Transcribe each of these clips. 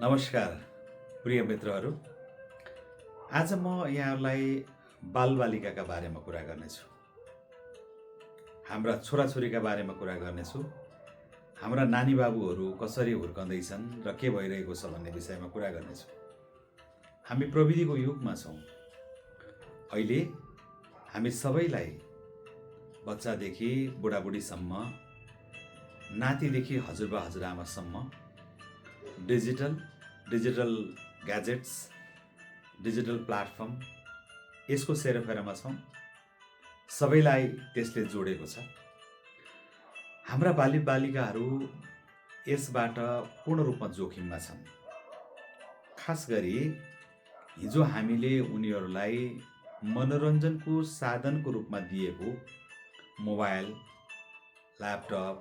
नमस्कार प्रिय मित्रहरू। आज म यहाँहरूलाई बालबालिकाका बारेमा कुरा गर्नेछु। हाम्रा छोराछोरीका बारेमा कुरा गर्नेछु। हाम्रा नानी बाबुहरू कसरी हुर्कँदैछन् र के भइरहेको छ भन्ने विषयमा कुरा गर्नेछु। हामी प्रविधिको युगमा छौँ। अहिले हामी सबैलाई बच्चादेखि बुढाबुढीसम्म, नातिदेखि हजुरबा हजुरआमासम्म डिजिटल ग्याजेट्स, डिजिटल प्लेटफर्म यसको सेरोफेरोमा छौँ। सबैलाई त्यसले जोडेको छ। हाम्रा बालिकाहरू यसबाट पूर्ण रूपमा जोखिममा छन्। खास गरी हिजो हामीले उनीहरूलाई मनोरञ्जनको साधनको रूपमा दिएको मोबाइल, ल्यापटप,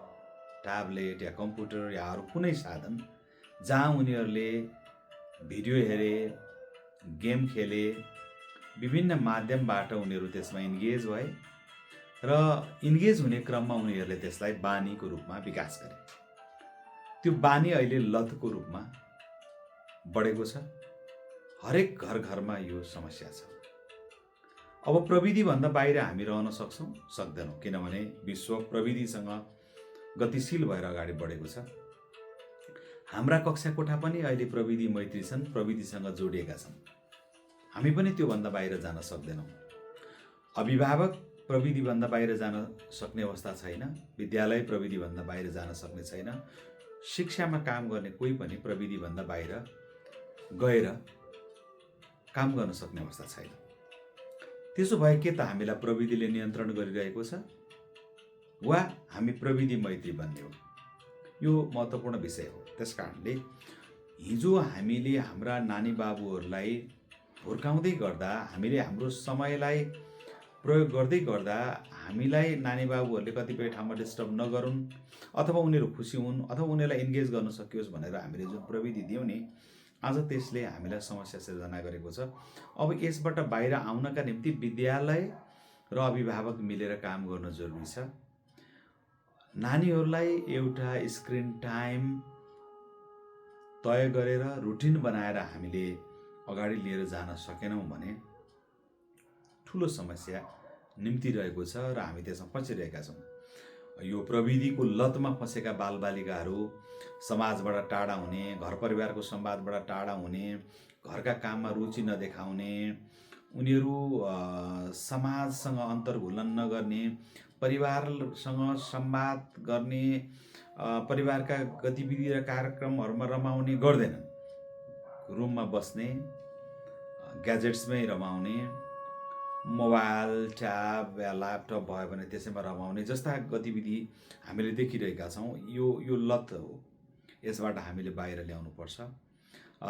ट्याब्लेट या कम्प्युटर या अरू कुनै साधन जहाँ उनीहरूले भिडियो हेरे, गेम खेले, विभिन्न माध्यमबाट उनीहरू त्यसमा इन्गेज भए र इन्गेज हुने क्रममा उनीहरूले त्यसलाई बानीको रूपमा विकास गरे। त्यो बानी अहिले लतको रूपमा बढेको छ। हरेक घरमा यो समस्या छ। अब प्रविधिभन्दा बाहिर हामी रहन सक्छौँ? सक्दैनौँ, किनभने विश्व प्रविधिसँग गतिशील भएर अगाडि बढेको छ। हाम्रा कक्षा कोठा पनि अहिले प्रविधि मैत्री छन्, प्रविधिसँग जोडिएका छन्। हामी पनि त्योभन्दा बाहिर जान सक्दैनौँ। अभिभावक प्रविधिभन्दा बाहिर जान सक्ने अवस्था छैन। विद्यालय प्रविधिभन्दा बाहिर जान सक्ने छैन। शिक्षामा काम गर्ने कोही पनि प्रविधिभन्दा बाहिर गएर काम गर्न सक्ने अवस्था छैन। त्यसो भए के त हामीलाई प्रविधिले नियन्त्रण गरिरहेको छ वा हामी प्रविधि मैत्री बन्ने हो? यो महत्त्वपूर्ण विषय हो। त्यसकारणले हिजो हामीले हाम्रा नानी बाबुहरूलाई हुर्काउँदै गर्दा, हामीले हाम्रो समयलाई प्रयोग गर्दै गर्दा हामीलाई नानी बाबुहरूले कतिपय ठाउँमा डिस्टर्ब नगरून् अथवा उनीहरू खुसी हुन् अथवा उनीहरूलाई इन्गेज गर्न सकियोस् भनेर हामीले जुन प्रविधि दियौँ नि, आज त्यसले हामीलाई समस्या सिर्जना गरेको छ। अब यसबाट बाहिर आउनका निम्ति विद्यालय र अभिभावक मिलेर काम गर्न जरुरी छ। नानीहरूलाई एउटा स्क्रिन टाइम तय गरेर रुटिन बनाएर हामीले अगाडि लिएर जान सकेनौँ भने ठुलो समस्या निम्तिरहेको छ र हामी त्यसमा फँसिरहेका छौँ। यो प्रविधिको लतमा फँसेका बालबालिकाहरू समाजबाट टाढा हुने, घर परिवारको संवादबाट टाढा हुने, घरका काममा रुचि नदेखाउने, उनीहरू समाजसँग अन्तर्घुलन नगर्ने, परिवारसँग संवाद गर्ने, परिवारका गतिविधि र कार्यक्रमहरूमा रमाउने गर्दैनन्। रुममा बस्ने, ग्याजेट्समै रमाउने, मोबाइल, ट्याब या ल्यापटप भयो भने त्यसैमा रमाउने जस्ता गतिविधि हामीले देखिरहेका छौँ। यो लत हो। यसबाट हामीले बाहिर ल्याउनुपर्छ।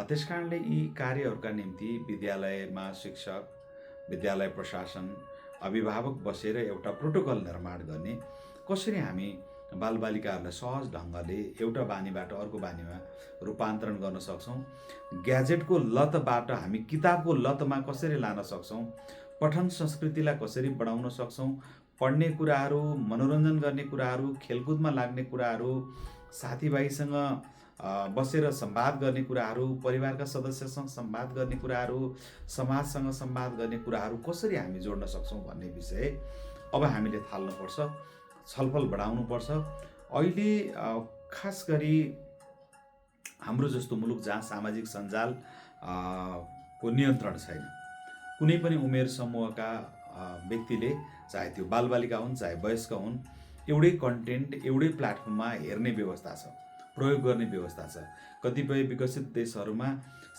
त्यसकारणले यी कार्यहरूका निम्ति विद्यालयमा शिक्षक, विद्यालय प्रशासन, अभिभावक बसेर एउटा प्रोटोकल निर्माण गर्ने, कसरी हामी बालबालिकाहरूलाई सहज ढङ्गले एउटा बानीबाट अर्को बानीमा रूपान्तरण गर्न सक्छौँ, ग्याजेटको लतबाट हामी किताबको लतमा कसरी लान सक्छौँ, पठन संस्कृतिलाई कसरी बढाउन सक्छौँ, पढ्ने कुराहरू, मनोरञ्जन गर्ने कुराहरू, खेलकुदमा लाग्ने कुराहरू, साथीभाइसँग बसेर संवाद गर्ने कुराहरू, परिवारका सदस्यसँग संवाद गर्ने कुराहरू, समाजसँग संवाद गर्ने कुराहरू कसरी हामी जोड्न सक्छौँ भन्ने विषय अब हामीले थाल्नुपर्छ, छलफल बढाउनुपर्छ। अहिले खास गरी हाम्रो जस्तो मुलुक जहाँ सामाजिक सञ्जाल को नियन्त्रण छैन, कुनै पनि उमेर समूहका व्यक्तिले, चाहे त्यो बालबालिका हुन् चाहे वयस्क हुन्, एउटै कन्टेन्ट एउटै प्लेटफर्ममा हेर्ने व्यवस्था छ, प्रयोग गर्ने व्यवस्था छ। कतिपय विकसित देशहरूमा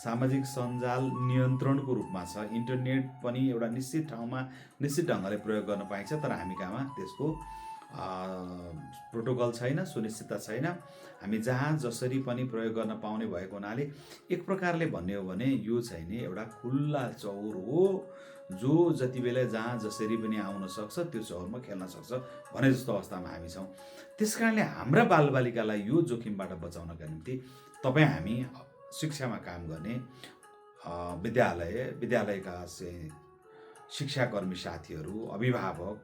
सामाजिक सञ्जाल नियन्त्रणको रूपमा छ। इन्टरनेट पनि एउटा निश्चित ठाउँमा निश्चित ढङ्गले प्रयोग गर्न पाइन्छ, तर हामी कहाँ त्यसको प्रोटोकल छैन, सुनिश्चितता छैन। हामी जहाँ जसरी पनि प्रयोग गर्न पाउने भएको हुनाले एक प्रकारले भन्ने हो भने यो चाहिँ नि एउटा खुल्ला चौर हो, जो जति बेला जहाँ जसरी पनि आउन सक्छ, त्यो चौरमा खेल्न सक्छ भने जस्तो अवस्थामा हामी छौँ। त्यसकारणले हाम्रा बालबालिकालाई यो जोखिमबाट बचाउनका निम्ति हामी शिक्षामा काम गर्ने विद्यालयका शिक्षाकर्मी साथीहरू, अभिभावक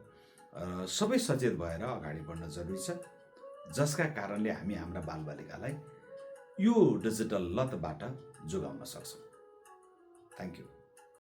सबै सचेत भएर अगाडि बढ्न जरुरी छ, जसका कारणले हामी हाम्रा बालबालिकालाई यो डिजिटल लतबाट जोगाउन सक्छौँ। Thank you.